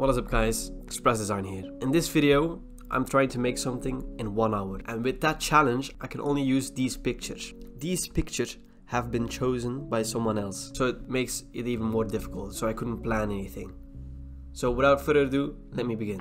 What is up guys, Express Design here. In this video, I'm trying to make something in 1 hour. And with that challenge, I can only use these pictures. These pictures have been chosen by someone else. So it makes it even more difficult, so I couldn't plan anything. So without further ado, let me begin.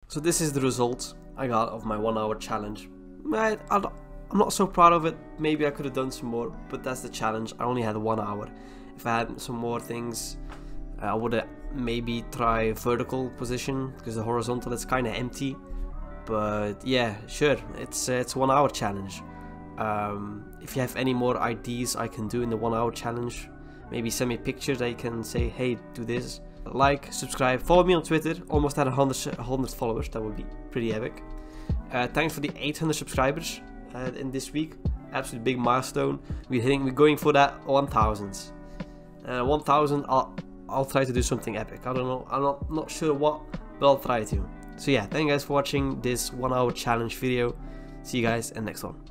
So this is the result I got of my 1 hour challenge. I'm not so proud of it. Maybe I could have done some more, but that's the challenge. I only had 1 hour. If I had some more things, I would have maybe try vertical position, because the horizontal is kind of empty. But yeah, sure, it's 1 hour challenge. If you have any more ideas I can do in the 1 hour challenge, maybe send me pictures. I can say, hey, do this. Like, subscribe, follow me on Twitter. Almost at 100 followers. That would be pretty epic. Thanks for the 800 subscribers in this week. absolute big milestone. We're going for that 1000. 1000. I'll try to do something epic. I don't know. I'm not sure what, but I'll try to. So yeah, thank you guys for watching this 1 hour challenge video. See you guys in the next one.